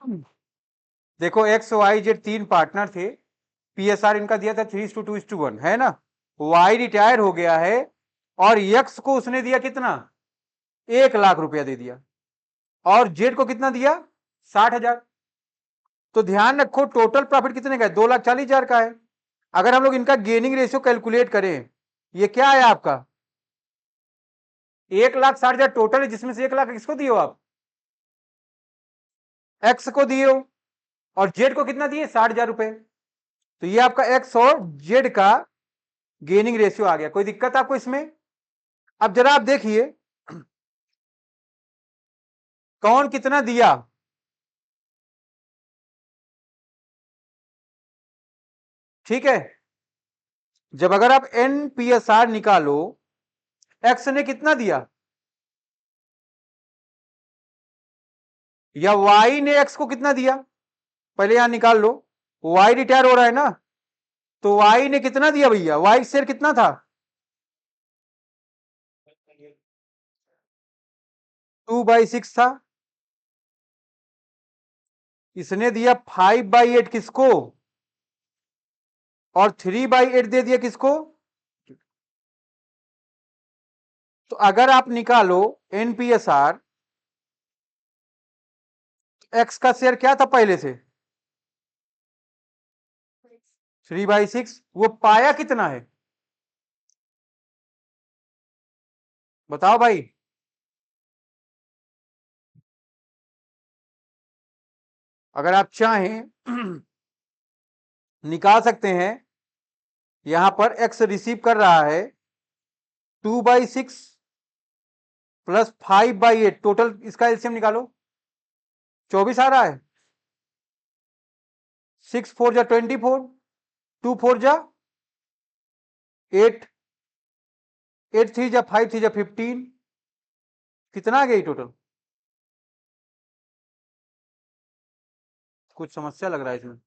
देखो x Y Z 3 partner थे, PSR इनका दिया था 3:2:1 है ना। वाई रिटायर हो गया है और यक्स को उसने दिया कितना, 1 लाख रुपया दे दिया, और जेड को कितना दिया, 60,000। तो ध्यान रखो टोटल प्रॉफिट कितने का है, 2,40,000 का है। अगर हम लोग इनका गेनिंग रेशियो कैलकुलेट करें, ये क्या है आपका 1,60,000 टोटल है, जिसमें से 1 लाख किसको दिए हो आप, एक्स को दिए हो, और जेड को कितना दिए, 60,000 रुपए। तो ये आपका एक्स और जेड का गेनिंग रेशियो आ गया। कोई दिक्कत आपको इसमें? अब जरा आप देखिए कौन कितना दिया। ठीक है, जब अगर आप एनपीएसआर निकालो, एक्स ने कितना दिया या वाई ने एक्स को कितना दिया, पहले यहां निकाल लो। वाई रिटायर हो रहा है ना, तो वाई ने कितना दिया भैया, वाई शेयर कितना था, 2/6 था। इसने दिया 5/8 किसको, और 3/8 दे दिया किसको। तो अगर आप निकालो एनपीएसआर, एक्स का शेयर क्या था पहले से, 3/6, वो पाया कितना है, बताओ भाई। अगर आप चाहें निकाल सकते हैं, यहां पर एक्स रिसीव कर रहा है 2/6 प्लस 5/8, टोटल इसका एलसीएम निकालो, 24 आ रहा है। 6 4 जा 24, 2 4 जा 8, 8 3 जा 5 3 जा 15, कितना आ गया टोटल, कुछ समस्या लग रहा है इसमें।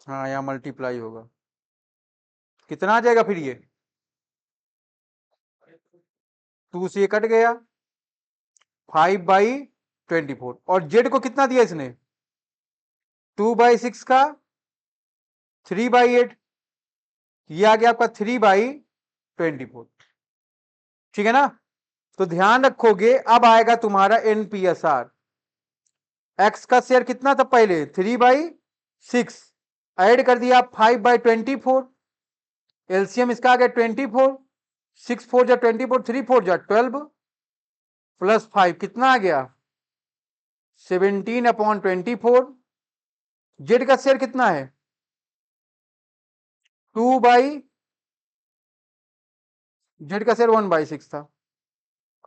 हाँ यहाँ मल्टीप्लाई होगा, कितना आ जाएगा फिर ये, 2 से ये कट गया, 5/24, और जेड को कितना दिया इसने, 2/6 का 3/8, ये आ गया आपका 3/24। ठीक है ना। तो ध्यान रखोगे, अब आएगा तुम्हारा एनपीएसआर। एक्स का शेयर कितना था पहले, 3/6, ऐड कर दिया 5/24, एलसीएम इसका आ गया 24, 6 4 जा 24, 3 4 जा 12, प्लस 5 कितना आ गया, 17/24। जेड का शेयर कितना है, 2 बाई, जेड का शेयर 1/6 था,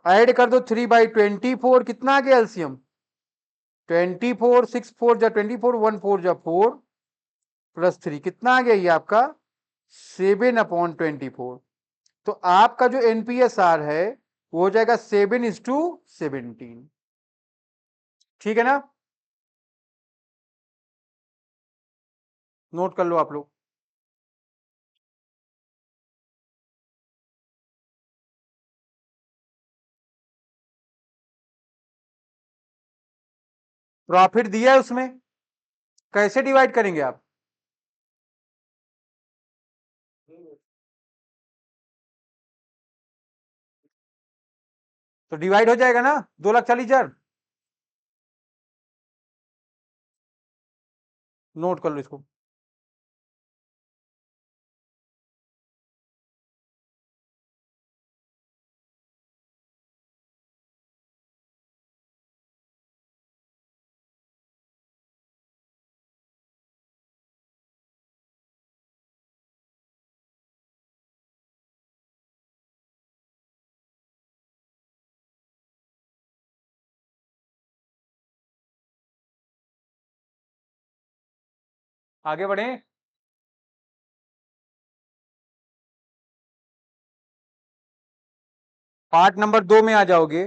ऐड कर दो 3/24, कितना आ गया एलसीएम, 24, 6 4 जा 24, 1 4 जा 4, प्लस 3 कितना आ गया ये आपका 7/24। तो आपका जो एनपीएसआर है वो हो जाएगा 7:17। ठीक है ना, नोट कर लो आप लोग। प्रॉफिट दिया है उसमें, कैसे डिवाइड करेंगे आप, तो डिवाइड हो जाएगा ना 2,40,000, नोट कर लो इसको। आगे बढ़े, पार्ट नंबर 2 में आ जाओगे।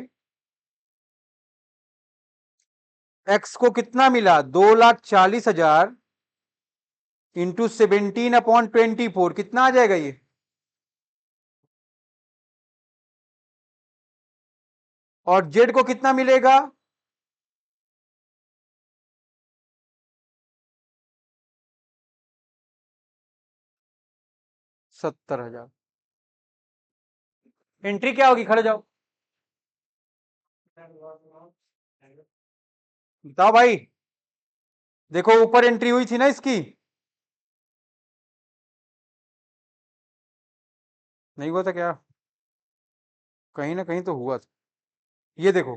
एक्स को कितना मिला, 2,40,000 इंटू 17/24, कितना आ जाएगा ये, और जेड को कितना मिलेगा, 70,000। एंट्री क्या होगी, खड़े जाओ बताओ भाई। देखो ऊपर एंट्री हुई थी ना इसकी, नहीं हुआ था क्या? कहीं ना कहीं तो हुआ था। ये देखो,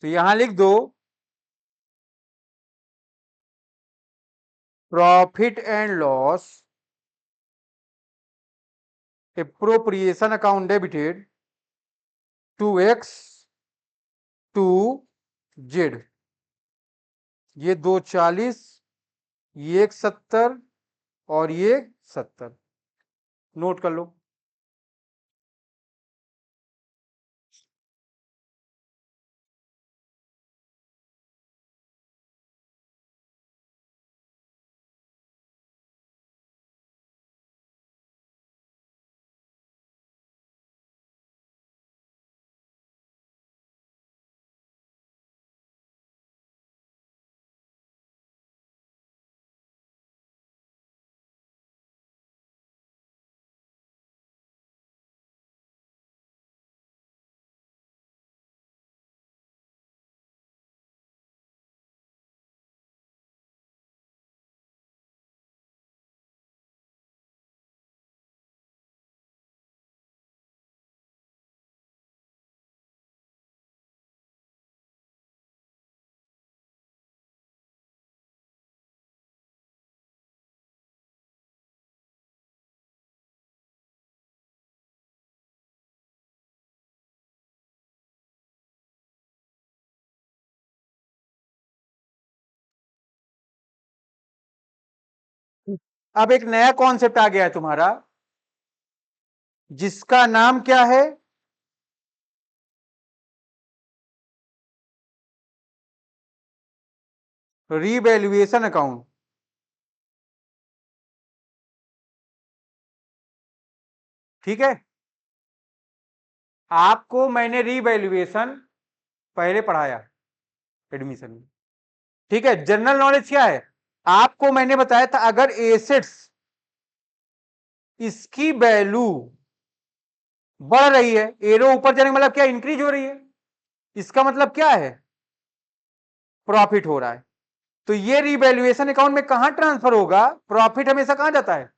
तो यहां लिख दो profit and loss appropriation account debited to X to Z. ये 240, ये 170 और ये 70। नोट कर लो। अब एक नया कॉन्सेप्ट आ गया है तुम्हारा, जिसका नाम क्या है? Revaluation account. ठीक है, आपको मैंने रीवैल्यूएशन पहले पढ़ाया एडमिशन में। ठीक है, जनरल नॉलेज क्या है? आपको मैंने बताया था अगर एसेट्स इसकी वैल्यू बढ़ रही है, एरो ऊपर जाने का मतलब क्या, इंक्रीज हो रही है, इसका मतलब क्या है, प्रॉफिट हो रहा है। तो ये रीवैल्यूएशन अकाउंट में कहां ट्रांसफर होगा? प्रॉफिट हमेशा कहां जाता है?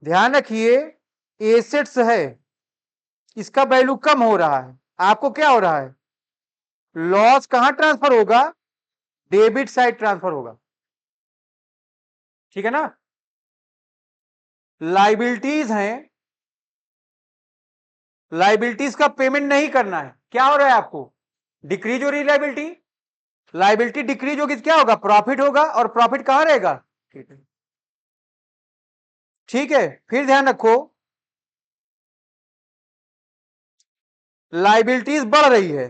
ध्यान रखिए, एसेट्स है, इसका वैल्यू कम हो रहा है, आपको क्या हो रहा है, लॉस कहां ट्रांसफर होगा? डेबिट साइड ट्रांसफर होगा। ठीक है ना? लाइबिलिटीज हैं, लाइबिलिटीज का पेमेंट नहीं करना है, क्या हो रहा है आपको, डिक्रीज हो रही है लाइबिलिटी। लाइबिलिटी डिक्रीज होगी तो क्या होगा, प्रॉफिट होगा, और प्रॉफिट कहां रहेगा? ठीक है, फिर ध्यान रखो, लाइबिलिटीज बढ़ रही है,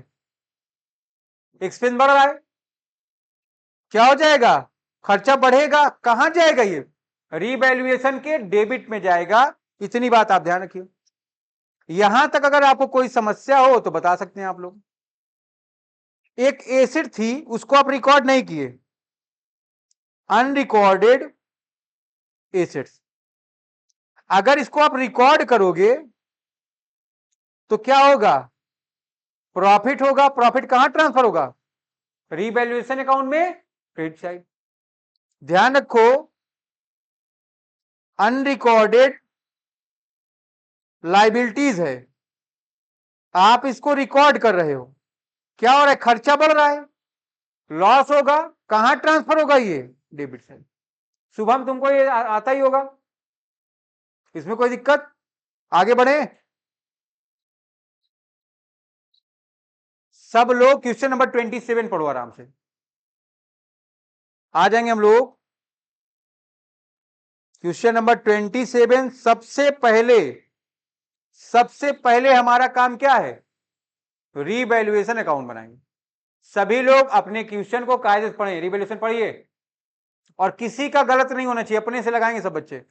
एक्सपेंस बढ़ रहा है, क्या हो जाएगा, खर्चा बढ़ेगा, कहां जाएगा ये, रीवैल्यूएशन के डेबिट में जाएगा। इतनी बात आप ध्यान रखिए। यहां तक अगर आपको कोई समस्या हो तो बता सकते हैं आप लोग। एक एसिड थी, उसको आप रिकॉर्ड नहीं किए, अनरिकॉर्डेड एसिड्स। अगर इसको आप रिकॉर्ड करोगे तो क्या होगा, प्रॉफिट होगा। प्रॉफिट कहां ट्रांसफर होगा, रीवैल्यूएशन अकाउंट में, क्रेडिट साइड। ध्यान रखो, अनरिकॉर्डेड लाइबिलिटीज है, आप इसको रिकॉर्ड कर रहे हो, क्या हो रहा है, खर्चा बढ़ रहा है, लॉस होगा, कहां ट्रांसफर होगा ये, डेबिट साइड। शुभम तुमको ये आता ही होगा, इसमें कोई दिक्कत? आगे बढ़े, सब लोग क्वेश्चन नंबर 27 पढ़ो आराम से। आ जाएंगे हम लोग क्वेश्चन नंबर 27। सबसे पहले हमारा काम क्या है, रीवैल्यूएशन अकाउंट बनाएंगे। सभी लोग अपने क्वेश्चन को कायदे से पढ़ें, रीवैल्यूएशन पढ़िए, और किसी का गलत नहीं होना चाहिए, अपने से लगाएंगे सब बच्चे।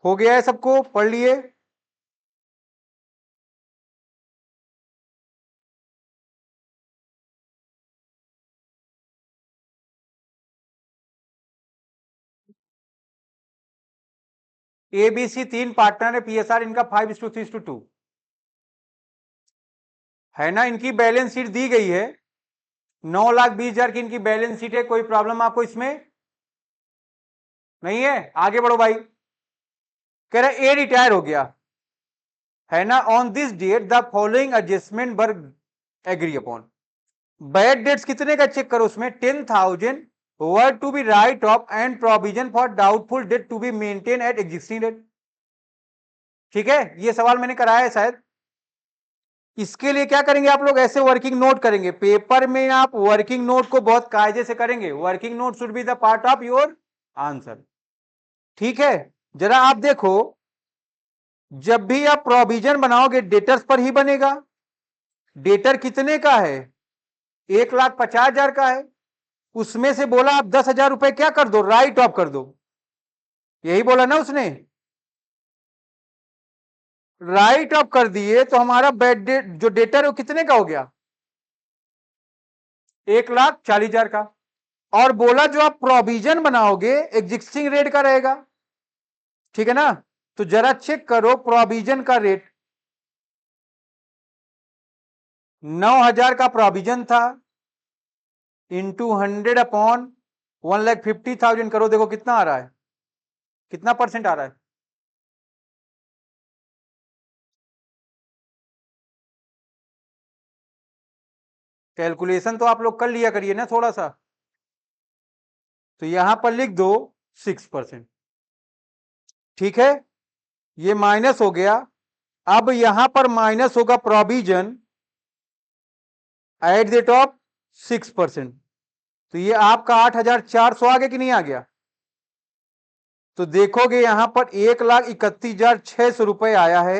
हो गया है सबको, पढ़ लिए? एबीसी 3 पार्टनर है, पीएसआर इनका 5:3:2 है ना। इनकी बैलेंस शीट दी गई है, 9,20,000 की इनकी बैलेंस शीट है। कोई प्रॉब्लम आपको इसमें नहीं है? आगे बढ़ो भाई। कह रहा ए रिटायर हो गया है ना, on this date the following adjustment were agree upon. Bad debts कितने का चेक करो, उसमें 10,000 were to be write off and provision for doubtful debt to be maintain at existing date. ठीक है, ये सवाल मैंने कराया है शायद। इसके लिए क्या करेंगे आप लोग, ऐसे वर्किंग नोट करेंगे पेपर में। आप वर्किंग नोट को बहुत कायदे से करेंगे, working note should be the part of your answer. ठीक है, जरा आप देखो, जब भी आप प्रोविजन बनाओगे डेटर्स पर ही बनेगा। डेटर कितने का है, 1,50,000 का है। उसमें से बोला आप 10,000 रुपए क्या कर दो, राइट ऑफ कर दो। यही बोला ना उसने, राइट ऑफ कर दिए तो हमारा बैड डेट जो डेटर है वो कितने का हो गया, 1,40,000 का। और बोला जो आप प्रोविजन बनाओगे एग्जिस्टिंग रेट का रहेगा। ठीक है ना, तो जरा चेक करो प्रोविजन का रेट। 9,000 का प्रोविजन था, इंटू 100 अपॉन 1,50,000 करो, देखो कितना आ रहा है, कितना परसेंट आ रहा है। कैलकुलेशन तो आप लोग कर लिया करिए ना थोड़ा सा। तो यहां पर लिख दो 6%। ठीक है, ये माइनस हो गया। अब यहां पर माइनस होगा प्रोविजन एट द टॉप 6%। तो ये आपका 8,400 आ गया कि नहीं आ गया। तो देखोगे यहां पर 1,31,600 रुपए आया है।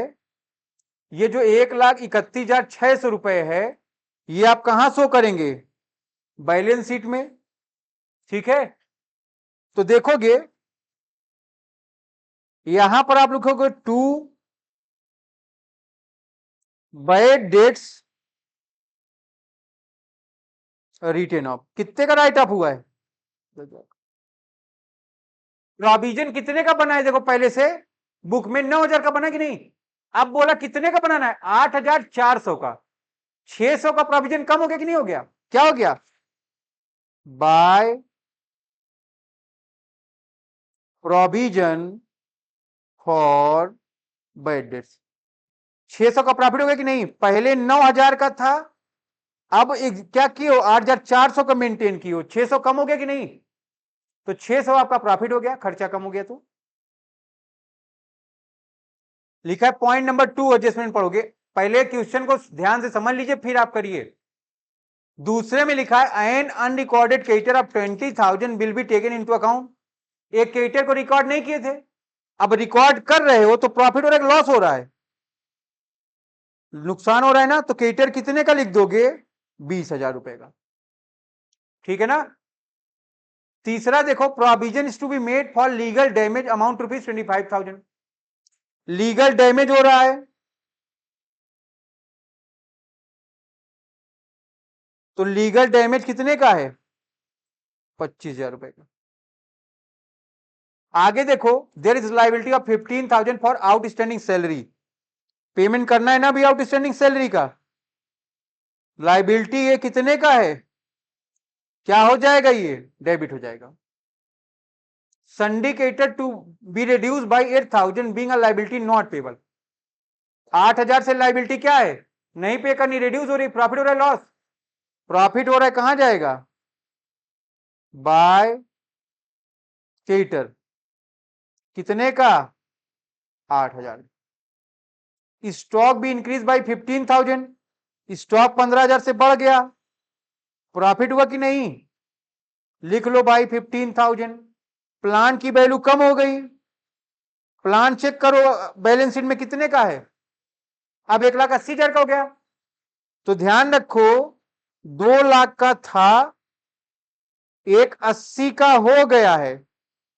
ये जो 1,31,600 रुपए है, ये आप कहां शो करेंगे, बैलेंस शीट में। ठीक है, तो देखोगे यहां पर आप लिखोगे 2 बैड डेट्स रिटेन ऑफ। कितने का राइट ऑफ हुआ है, प्रोविजन कितने का बना है, देखो पहले से बुक में 9,000 का बना कि नहीं। अब बोला कितने का बनाना है, 8,400 का। 600 का प्रोविजन कम हो गया कि नहीं हो गया, क्या हो गया, by provision for bad debts. 600 का प्रॉफिट हो गया कि नहीं, पहले 9,000 का था, अब क्या किए, 8,400 का मेंटेन किए, 600 कम हो गया कि नहीं। तो 600 आपका प्रॉफिट हो गया, खर्चा कम हो गया। तो लिखा है पॉइंट नंबर 2 एडजस्टमेंट पढ़ोगे, पहले क्वेश्चन को ध्यान से समझ लीजिए फिर आप करिए। दूसरे में लिखा है an unrecorded creditor of 20,000 will be taken into account. एक क्रेडिटर को रिकॉर्ड नहीं किए थे, अब रिकॉर्ड कर रहे हो तो प्रॉफिट हो रहा है, लॉस हो रहा है, नुकसान हो रहा है ना। तो क्रेडिटर कितने का लिख दोगे, 20,000 रुपए का। ठीक है ना। तीसरा देखो, provision is to be made for legal damage amount ₹25,000। Legal damage हो रहा है, तो लीगल डैमेज कितने का है, 25,000 रुपए का। आगे देखो, there is liability of 15,000 for outstanding salary. Payment करना है ना अभी आउटस्टैंडिंग सैलरी का। लाइबिलिटी ये कितने का है, क्या हो जाएगा, ये डेबिट हो जाएगा। syndicated to be reduced by 8,000 being a liability not payable। 8,000 से लाइबिलिटी क्या है, नहीं पे करनी, रिड्यूस हो रही, प्रॉफिट हो रहा है, लॉस, प्रॉफिट हो रहा है, कहां जाएगा, बाय क्रेडिटर। कितने का, 8,000। स्टॉक भी इंक्रीज बाय 15,000, स्टॉक 15,000 से बढ़ गया, प्रॉफिट हुआ कि नहीं, लिख लो बाई 15,000। प्लांट की वैल्यू कम हो गई, प्लांट चेक करो बैलेंस शीट में कितने का है, अब 1,80,000 का हो गया। तो ध्यान रखो 2 लाख का था, 1,80 का हो गया है,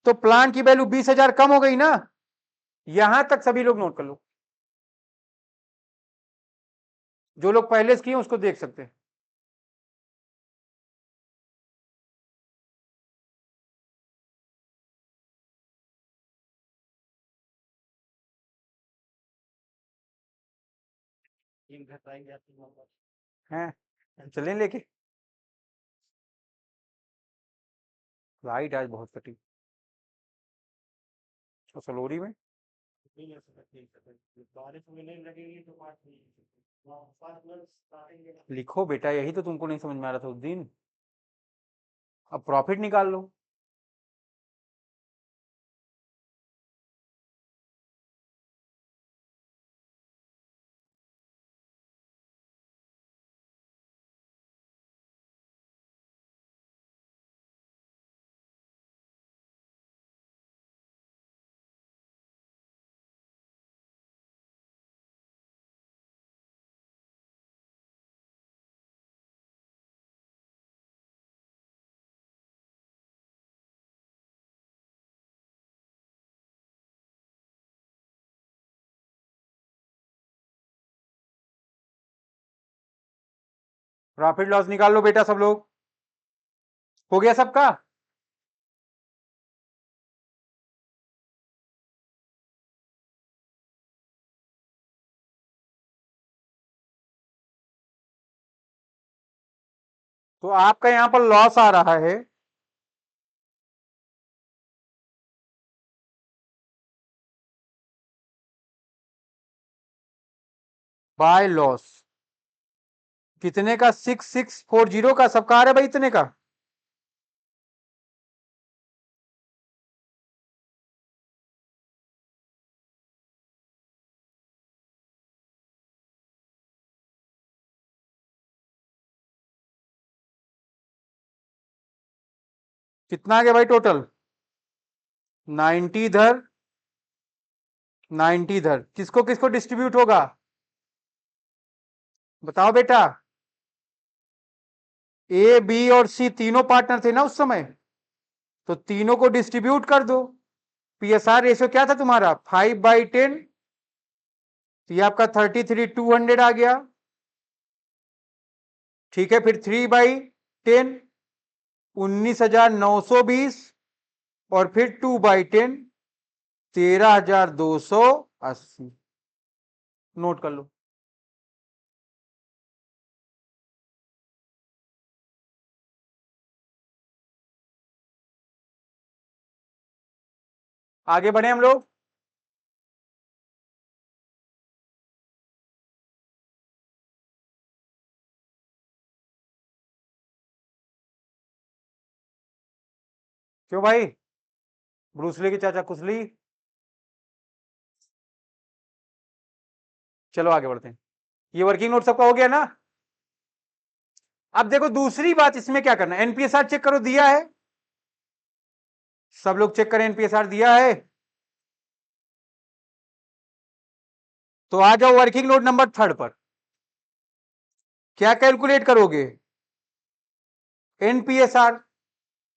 तो प्लांट की वैल्यू 20,000 कम हो गई ना। यहां तक सभी लोग नोट कर लो, जो लोग पहले से किए उसको देख सकते हैं। हैं, चलें लेके। लाइट आज बहुत कटी और सलोरी में। लिखो बेटा, यही तो तुमको नहीं समझ में आ रहा था उस दिन। अब प्रॉफिट निकाल लो। प्रॉफिट लॉस निकाल लो बेटा सब लोग। हो गया सबका? तो आपका यहां पर लॉस आ रहा है बाय लॉस कितने का? 6640 का। सबका आ रहा है भाई इतने का? कितना आ गया भाई टोटल? 90 इधर, 90 इधर। किसको किसको डिस्ट्रीब्यूट होगा बताओ बेटा? ए बी और सी तीनों पार्टनर थे ना उस समय, तो तीनों को डिस्ट्रीब्यूट कर दो। पीएसआर रेशियो क्या था तुम्हारा? 5/10। तो ये आपका 33,200 आ गया। ठीक है, फिर 3/10 19,920, और फिर 2/10 13,280। नोट कर लो। आगे बढ़े हम लोग। क्यों भाई? ब्रूसली के चाचा कुसली। चलो आगे बढ़ते हैं। ये वर्किंग नोट सबका हो गया ना? अब देखो दूसरी बात इसमें क्या करना है, एनपीएसआर चेक करो, दिया है। सब लोग चेक करें, एनपीएसआर दिया है। तो आ जाओ वर्किंग नोट नंबर 3 पर। क्या कैलकुलेट करोगे? एनपीएसआर।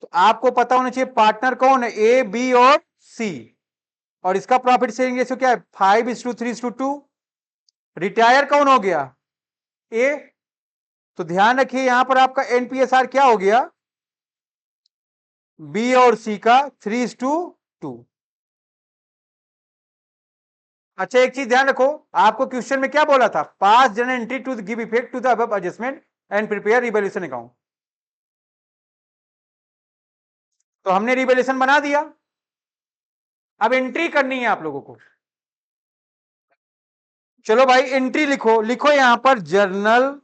तो आपको पता होना चाहिए पार्टनर कौन है, ए बी और सी। और इसका प्रॉफिट शेयरिंग रेशियो क्या है? 5:3:2। रिटायर कौन हो गया? ए। तो ध्यान रखिए यहां पर आपका एनपीएसआर क्या हो गया? बी और सी का 3:2। अच्छा एक चीज ध्यान रखो, आपको क्वेश्चन में क्या बोला था? Pass general entry to give effect to the above adjustment and prepare revaluation account. तो हमने रिवैल्यूएशन बना दिया। अब एंट्री करनी है आप लोगों को। चलो भाई एंट्री लिखो, लिखो यहां पर जर्नल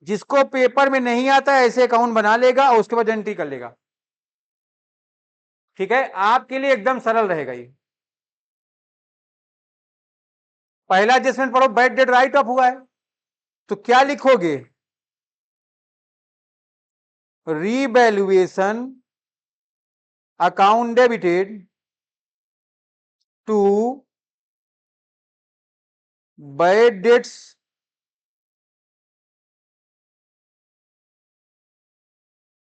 जिसको पेपर में नहीं आता ऐसे अकाउंट बना लेगा और उसके बाद एंट्री कर लेगा। ठीक है, आपके लिए एकदम सरल रहेगा ये। पहला एडजस्टमेंट पढ़ो, बैड डेट राइट ऑफ हुआ है, तो क्या लिखोगे? Revaluation account debited to bad debts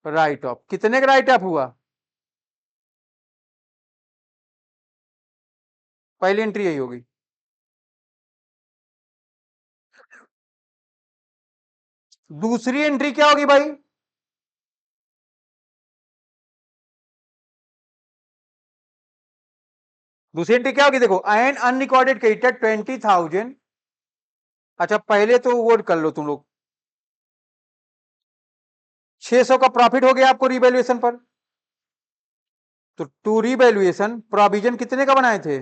write off. कितने का राइट ऑफ हुआ? पहली एंट्री यही होगी। दूसरी एंट्री क्या होगी भाई? दूसरी एंट्री क्या होगी? देखो, एन अनरिकॉर्डेड क्रेडिटर 20,000। अच्छा, पहले तो वो कर लो तुम लोग। 600 का प्रॉफिट हो गया आपको रिवैल्यूएशन पर। तो टू रिवैल्यूएशन प्रोविजन कितने का बनाए थे?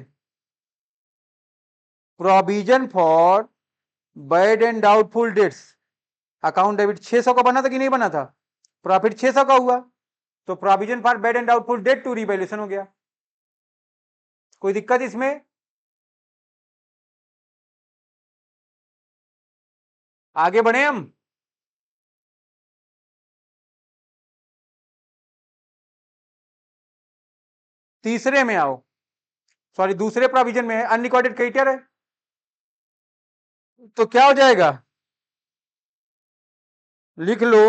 Provision for bad and doubtful debts account debit 600 का बना था कि नहीं बना था? प्रॉफिट 600 का हुआ, तो provision for bad and doubtful debt to revaluation हो गया। कोई दिक्कत इसमें? आगे बढ़े हम। तीसरे में आओ, सॉरी दूसरे प्रोविजन में है, अनरिकॉर्डेड क्रेडिटर है, तो क्या हो जाएगा? लिख लो,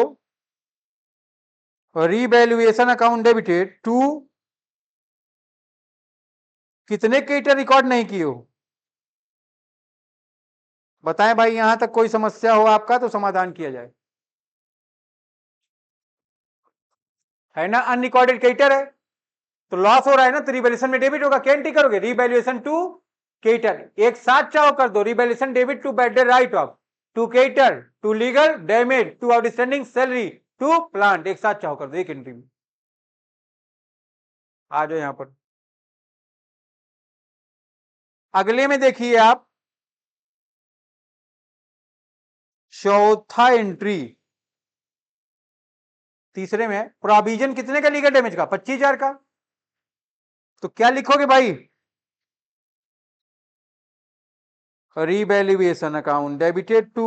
रिवैल्यूएशन अकाउंट डेबिटेड टू, कितने क्रेडिटर रिकॉर्ड नहीं किए हो? बताएं भाई, यहां तक कोई समस्या हो आपका तो समाधान किया जाए। है ना, अनरिकॉर्डेड क्रेडिटर है तो लॉस हो रहा है ना, तो रिवैल्यूएशन में डेबिट होगा। क्या एंट्री करोगे? Revaluation to creditor. एक साथ चाहो कर दो, revaluation debit to bad write off, to creditor, to legal damage, to outstanding salary, to plant, एक साथ चाहो कर दो एक एंट्री में। आ जाओ यहां पर। अगले में देखिए आप, चौथा एंट्री तीसरे में प्रोविजन कितने का लीगल डैमेज का? 25,000 का। तो क्या लिखोगे भाई? Revaluation account debited to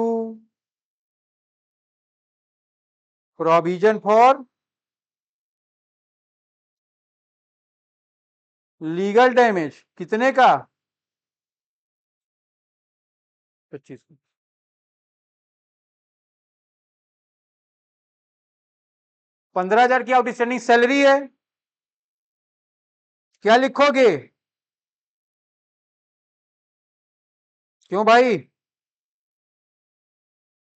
provision for legal damage कितने का? 25। 15,000 की आउटस्टैंडिंग सैलरी है। क्या लिखोगे? क्यों भाई?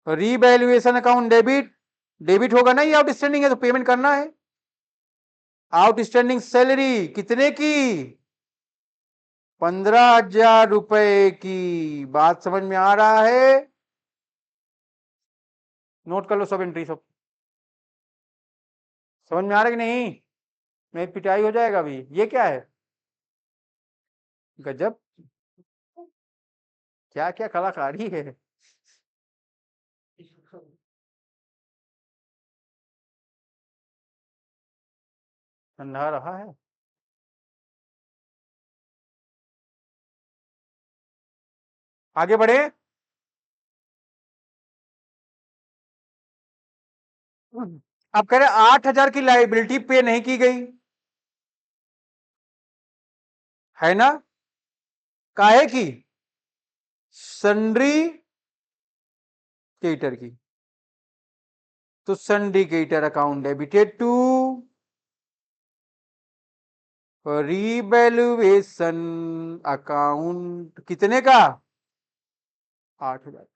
रिवैल्यूएशन अकाउंट डेबिट, डेबिट होगा ना, ये आउटस्टैंडिंग है तो पेमेंट करना है। आउटस्टैंडिंग सैलरी कितने की? 15,000 रुपए की। बात समझ में आ रहा है? नोट कर लो सब एंट्री सब। समझ में आ रहा है कि नहीं? मेरी पिटाई हो जाएगा अभी। ये क्या है? गजब, क्या क्या कलाकारी है। ठंडा रहा है। आगे बढ़े। अब कह रहे 8,000 की लाइबिलिटी पे नहीं की गई, है ना? काहे की? सन्ड्री क्रेडिटर की। तो sundry creditor account debited to revaluation account कितने का? 8,000।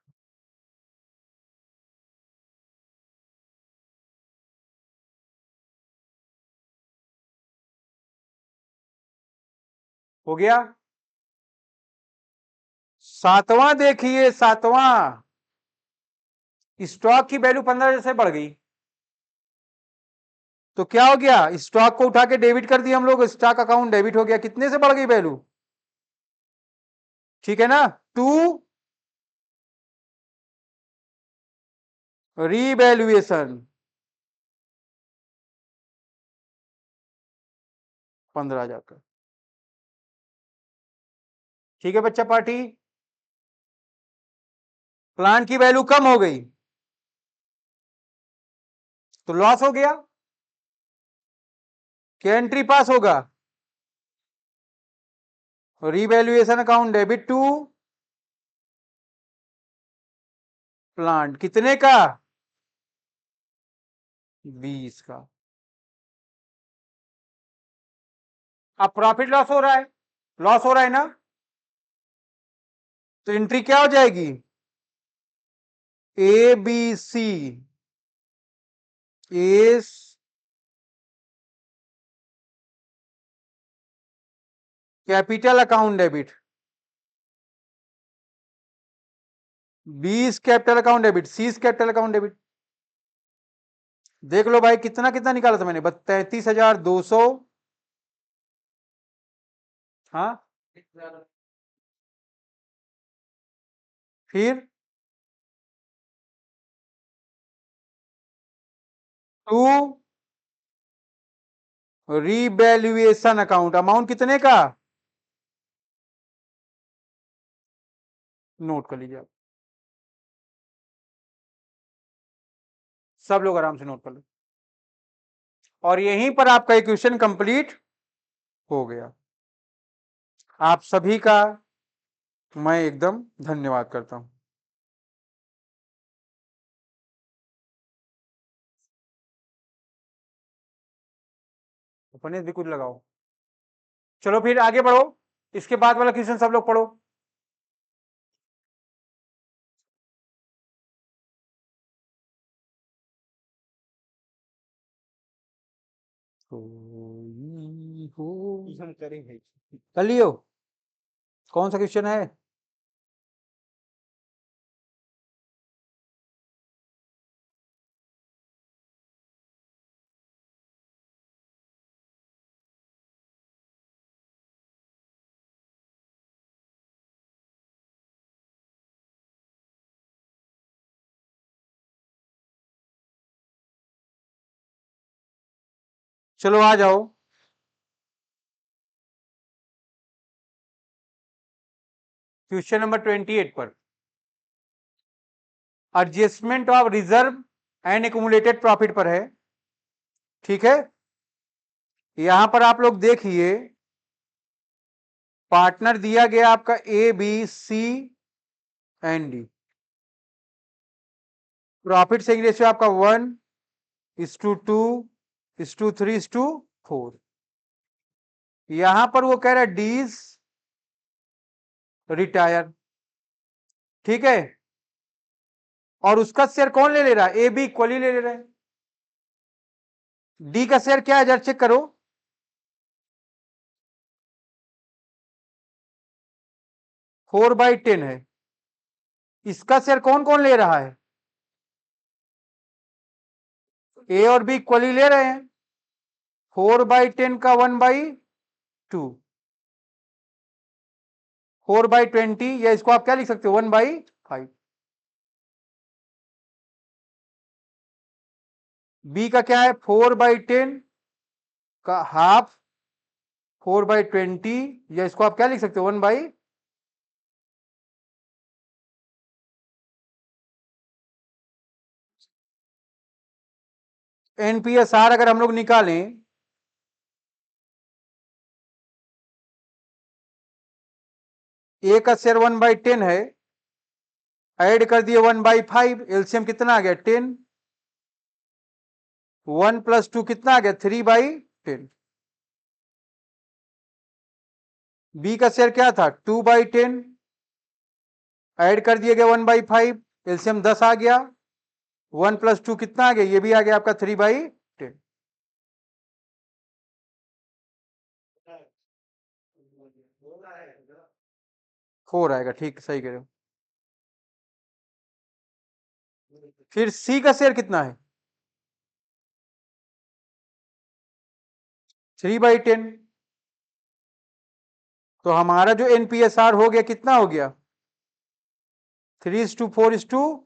हो गया। सातवां देखिए, सातवां, स्टॉक की वैल्यू 15,000 से बढ़ गई, तो क्या हो गया? स्टॉक को उठा के डेबिट कर दिया हम लोग, स्टॉक अकाउंट डेबिट हो गया। कितने से बढ़ गई वैल्यू? ठीक है ना? टू रिवैल्यूएशन 15,000 का। ठीक है बच्चा पार्टी, प्लांट की वैल्यू कम हो गई तो लॉस हो गया। क्या एंट्री पास होगा? Revaluation account debit to plant कितने का? 20 का। अब प्रॉफिट लॉस हो रहा है, लॉस हो रहा है ना, तो एंट्री क्या हो जाएगी, A B C is capital account debit, B is capital account debit, C is capital account debit. देख लो भाई कितना कितना निकाला था मैंने, 33,200, हाँ फिर टू रीवैल्यूएशन अकाउंट, अमाउंट कितने का, नोट कर लीजिए आप, सब लोग आराम से नोट कर लो। और यहीं पर आपका इक्वेशन कंप्लीट हो गया। आप सभी का मैं एकदम धन्यवाद करता हूं। अपने भी कुछ लगाओ, चलो फिर आगे बढ़ो, इसके बाद वाला क्वेश्चन सब लोग पढ़ो। हम करेंगे, कर लियो, कौन सा क्वेश्चन है, चलो आ जाओ। क्वेश्चन नंबर 28 पर, adjustment of reserve and accumulated profit पर है। ठीक है, यहां पर आप लोग देखिए, पार्टनर दिया गया आपका A B C and D, profit saving ratio आपका 1:2:3:4। यहां पर वो कह रहा है डीज रिटायर, ठीक है, और उसका शेयर कौन ले ले रहा है, ए बी इक्वली ले ले रहा है। डी का शेयर क्या है, जरा चेक करो, 4/10 है। इसका शेयर कौन कौन ले रहा है, ए और बी इक्वली ले रहे हैं, 4/10 का 1/2, 4/20, या इसको आप क्या लिख सकते हो, 1/5। बी का क्या है, 4/10 का हाफ, 4/20, या इसको आप क्या लिख सकते हो, 1/, एनपीएसआर अगर हम लोग निकालें, ए का शेयर 1/10 है, ऐड कर दिए 1/5, एलसीएम कितना आ गया, 10, 1+2 कितना आ गया, 3/10। बी का शेयर क्या था, 2/10, ऐड कर दिए गए 1/5, एलसीएम 10 आ गया, 1+2 कितना आ गया, ये भी आ गया आपका 3/10, 4 आएगा, ठीक सही कह रहे हो। फिर सी का शेयर कितना है, 3/10, तो हमारा जो एनपीएसआर हो गया कितना हो गया, 3:4:3।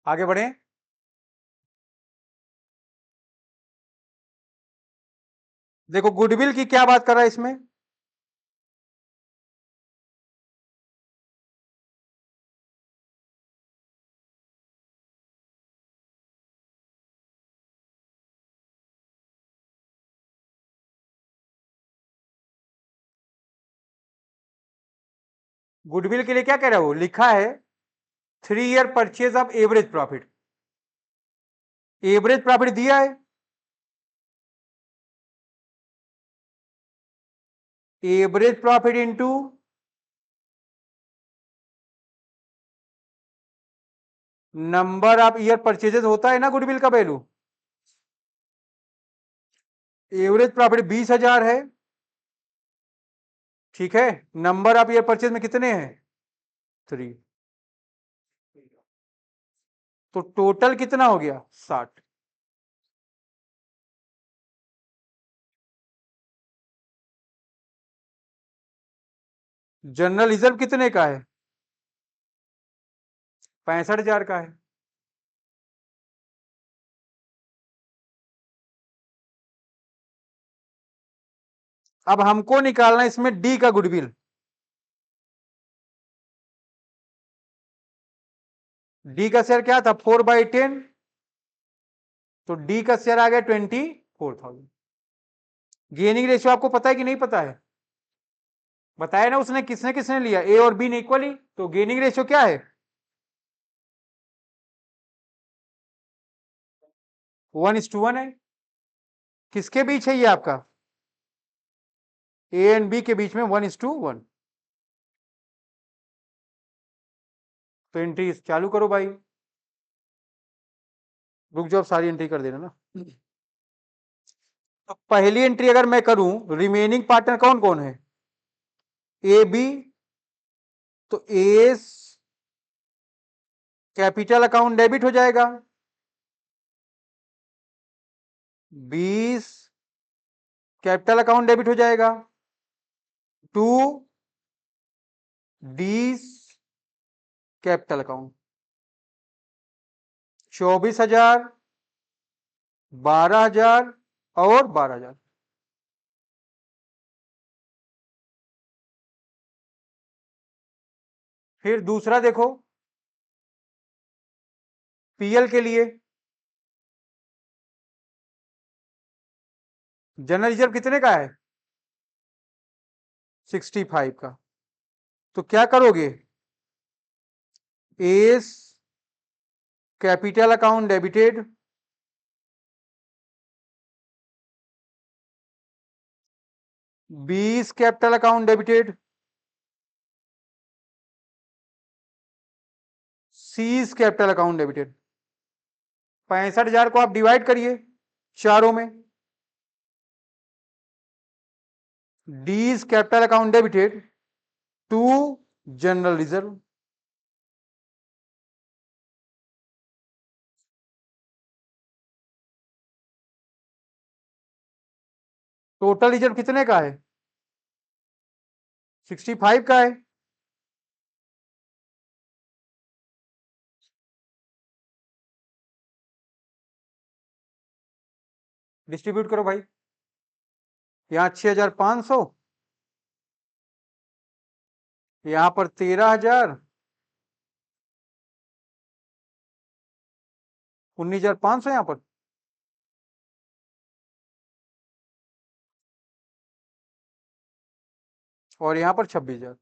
आगे बढ़े। देखो गुडविल की क्या बात कर रहा है इसमें, गुडविल के लिए क्या कह रहा है, वो लिखा है 3 year purchase of average profit, average profit दिया है, average profit into number of year purchases होता है ना गुडविल का वैल्यू। एवरेज प्रॉफिट 20,000 है, ठीक है, नंबर ऑफ ईयर परचेज में कितने हैं 3, तो टोटल कितना हो गया 60। जनरल रिजर्व कितने का है, 65,000 का है। अब हमको निकालना है इसमें डी का गुडविल, डी का शेयर क्या था 4/10, तो डी का शेयर आ गया 24,000। गेनिंग रेशियो आपको पता है कि नहीं पता है, बताया ना उसने, किसने किसने लिया, ए और बी ने इक्वली, तो गेनिंग रेशियो क्या है 1:1 है। किसके बीच है ये आपका, ए एंड बी के बीच में 1:1। तो एंट्री चालू करो भाई, रुक जाओ सारी एंट्री कर देना ना। तो पहली एंट्री अगर मैं करूं, रिमेनिंग पार्टनर कौन कौन है, ए बी, तो ए कैपिटल अकाउंट डेबिट हो जाएगा, 20 कैपिटल अकाउंट डेबिट हो जाएगा, 2 डी कैपिटल अकाउंट, 24,000, 12,000 और 12,000। फिर दूसरा देखो, पीएल के लिए जनरल रिजर्व कितने का है 65 का, तो क्या करोगे, A's capital account debited, 20 capital account debited, C's capital account debited. 65,000 को आप डिवाइड करिए चारों में, D's capital account debited to general reserve, total reserve कितने का है 65 का है। डिस्ट्रीब्यूट करो भाई, यहां 6,500, यहां पर 13,000, 19,500 यहां पर, और यहां पर 26,000।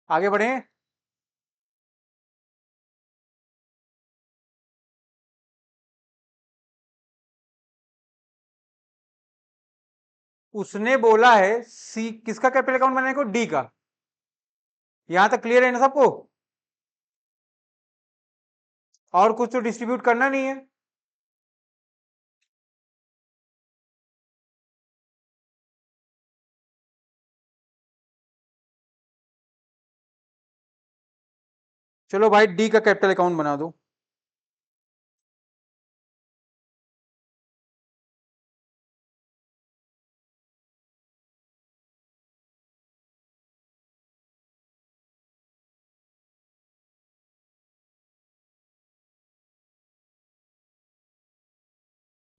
आगे बढ़े, उसने बोला है सी किसका कैपिटल अकाउंट बनाने को, डी का, यहां तक क्लियर है ना सबको? और कुछ तो डिस्ट्रीब्यूट करना नहीं है। चलो भाई डी का कैपिटल अकाउंट बना दो।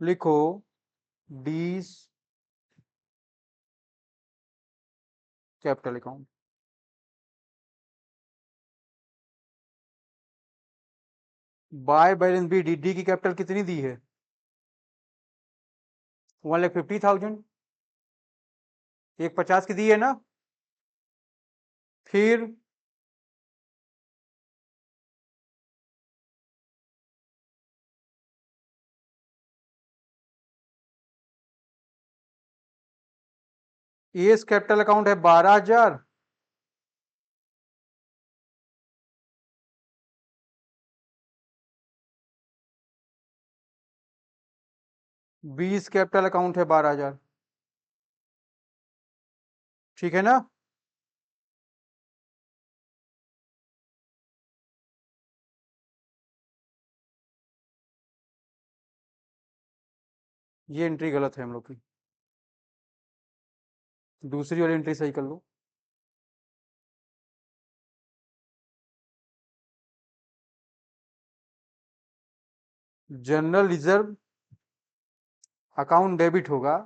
लिखो D capital account. By balance B D, D की कैपिटल कितनी दी है? 1,50,000। एक 50 की दी है ना? फिर एस कैपिटल अकाउंट है 12,000। बीस कैपिटल अकाउंट है 12,000। ठीक है ना? ये एंट्री गलत है हम लोग की, दूसरी वाली एंट्री सही कर लो। जनरल रिजर्व अकाउंट डेबिट होगा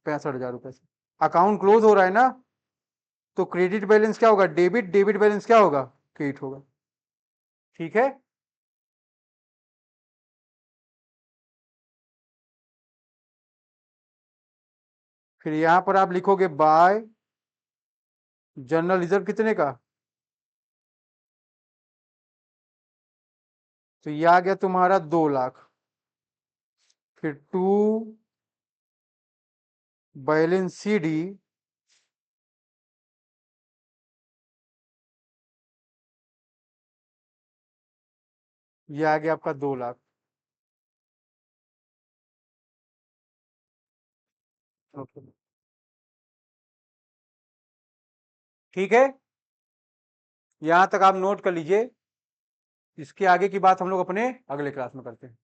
65,000 रुपए से। अकाउंट क्लोज हो रहा है ना, तो क्रेडिट बैलेंस क्या होगा? डेबिट। डेबिट बैलेंस क्या होगा? क्रेडिट होगा। ठीक है? फिर यहां पर आप लिखोगे बाय जनरल रिजर्व कितने का, तो ये आ गया तुम्हारा 2 लाख। फिर टू बैलेंस सी डी, ये आ गया आपका 2 लाख। ओके, ठीक है, यहां तक आप नोट कर लीजिए। इसके आगे की बात हम लोग अपने अगले क्लास में करते हैं।